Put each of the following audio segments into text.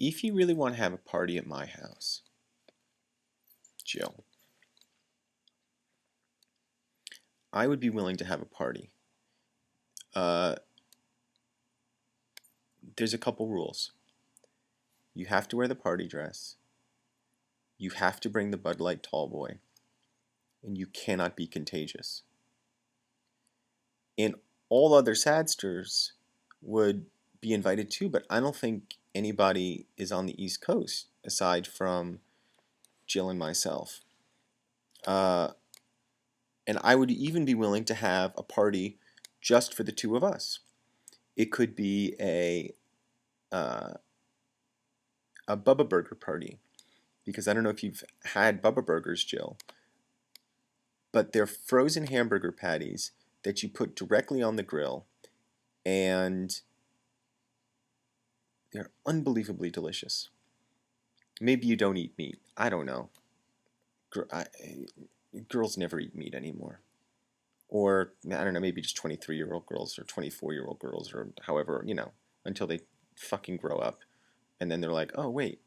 If you really want to have a party at my house, Jill, I would be willing to have a party. Uh, there's a couple rules. You have to wear the party dress. You have to bring the Bud Light tall boy. And you cannot be contagious. And all other sadsters would be invited too, but I don't think anybody is on the East Coast aside from Jill and myself. Uh, and I would even be willing to have a party just for the two of us. It could be uh, a Bubba Burger party, because I don't know if you've had Bubba Burgers, Jill, but they're frozen hamburger patties that you put directly on the grill, and they're unbelievably delicious. Maybe you don't eat meat. I don't know. Girls never eat meat anymore. Or, I don't know, maybe just 23-year-old girls or 24-year-old girls or however, until they fucking grow up. And then they're like, oh, wait,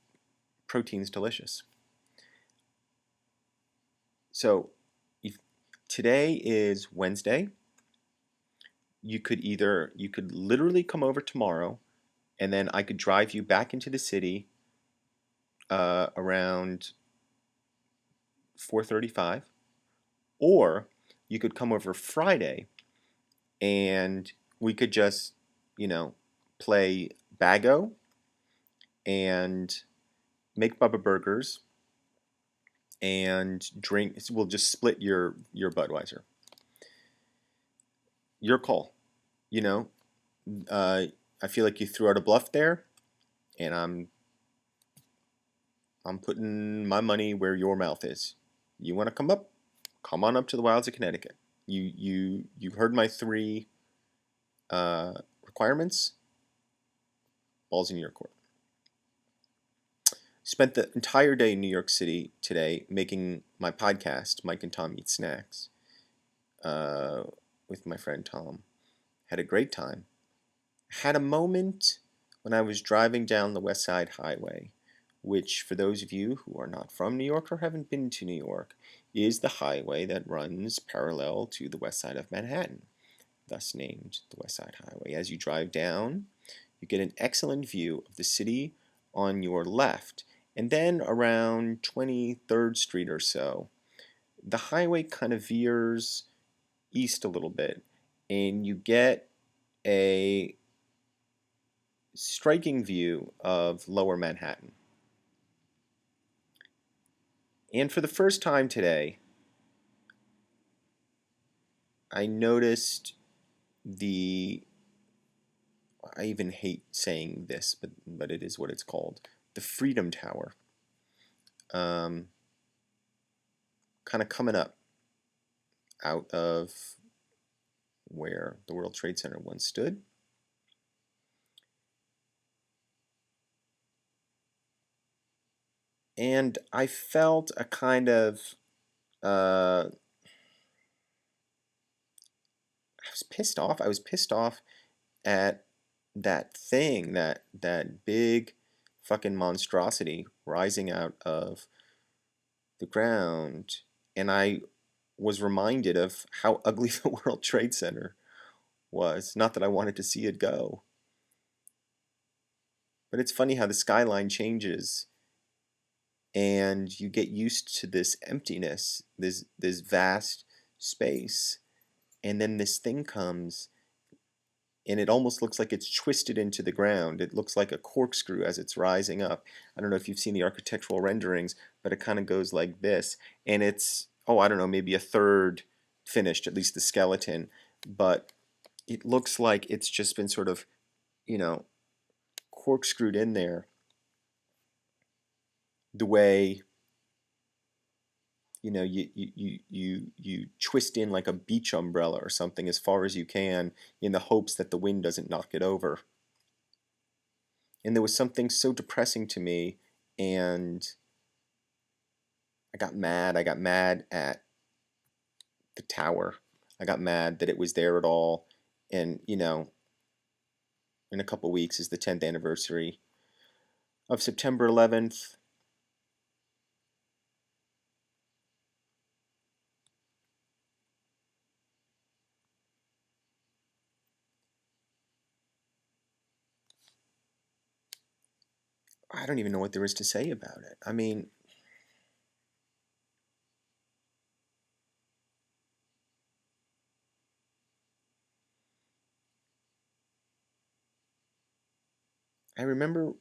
protein's delicious. So, if today is Wednesday, you could literally come over tomorrow, and then I could drive you back into the city around 4:35, or you could come over Friday, and we could just, play Bago and make Bubba Burgers and drink. We'll just split your Budweiser. Your call. You know, uh, I feel like you threw out a bluff there, and I'm putting my money where your mouth is. You want to come up? Come on up to the wilds of Connecticut. You heard my three requirements. Balls in your court. Spent the entire day in New York City today making my podcast, Mike and Tom Eat Snacks, with my friend Tom. Had a great time. Had a moment when I was driving down the West Side Highway, which, for those of you who are not from New York or haven't been to New York, is the highway that runs parallel to the west side of Manhattan, thus named the West Side Highway. As you drive down, you get an excellent view of the city on your left, and then around 23rd Street or so, the highway kind of veers east a little bit, and you get a striking view of lower Manhattan. And for the first time today, I noticed the I even hate saying this, but it is what it's called, the Freedom Tower, kind of coming up out of where the World Trade Center once stood. And I felt a kind of I was pissed off. I was pissed off at that thing, that big fucking monstrosity rising out of the ground, and I was reminded of how ugly the World Trade Center was. Not that I wanted to see it go, but it's funny how the skyline changes and you get used to this emptiness, this vast space, and then this thing comes and it almost looks like it's twisted into the ground. It looks like a corkscrew as it's rising up. I don't know if you've seen the architectural renderings, but it kind of goes like this. And it's, oh, I don't know, maybe a third finished, at least the skeleton. But it looks like it's just been sort of, you know, corkscrewed in there the way, you twist in like a beach umbrella or something as far as you can in the hopes that the wind doesn't knock it over. And there was something so depressing to me, and I got mad. I got mad at the tower. I got mad that it was there at all. And, in a couple weeks is the 10th anniversary of September 11th. I don't even know what there is to say about it. I mean, I remember,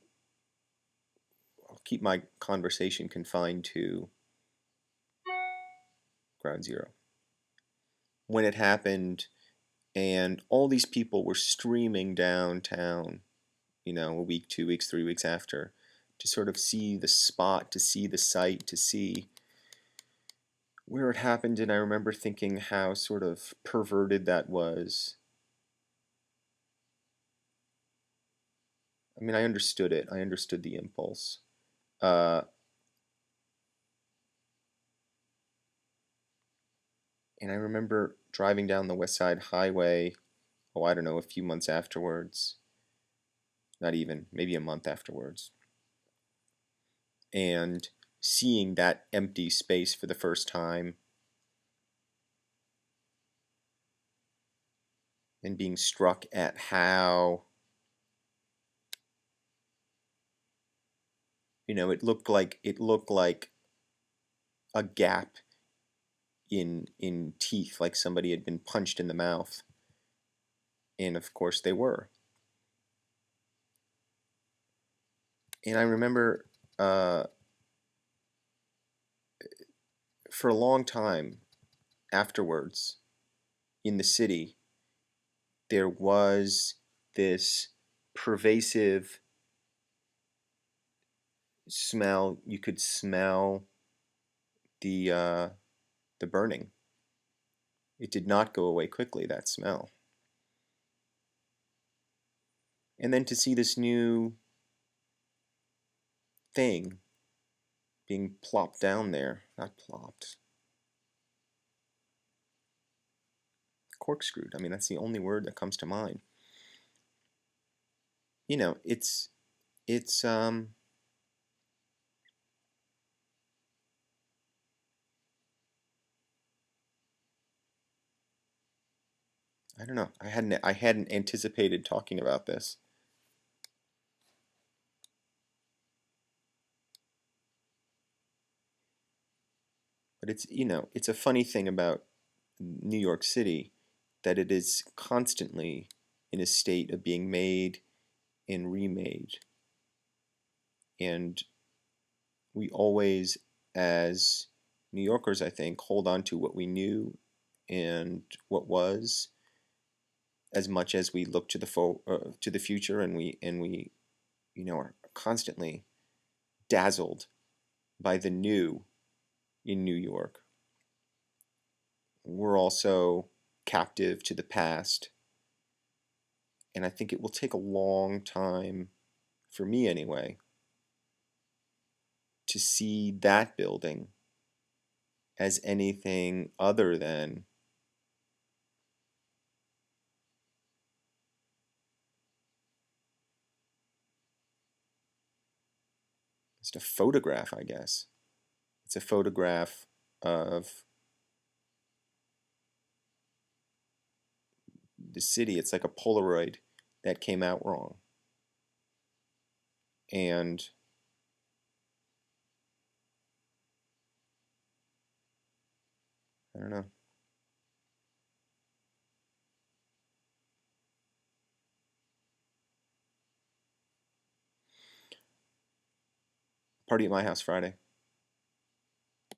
I'll keep my conversation confined to Ground Zero. When it happened, and all these people were streaming downtown, a week, 2 weeks, 3 weeks after, to sort of see the spot, to see the site, to see where it happened. And I remember thinking how sort of perverted that was. I mean, I understood it. I understood the impulse. Uh, and I remember driving down the West Side Highway, oh, I don't know, a few months afterwards, not even, maybe a month afterwards, and seeing that empty space for the first time and being struck at how, it looked like a gap in teeth, like somebody had been punched in the mouth. And of course they were. And I remember, uh, for a long time afterwards in the city, there was this pervasive smell. You could smell the uh, the burning. It did not go away quickly, that smell. And then to see this new thing being plopped down there, not plopped, corkscrewed. I mean, that's the only word that comes to mind. It's I don't know. I hadn't anticipated talking about this, but it's a funny thing about New York City that it is constantly in a state of being made and remade, and we always, as New Yorkers, I think, hold on to what we knew and what was, as much as we look to the future, and we are constantly dazzled by the new in New York. We're also captive to the past, and I think it will take a long time, for me anyway, to see that building as anything other than just a photograph, I guess. It's a photograph of the city. It's like a Polaroid that came out wrong. And I don't know. Party at my house Friday.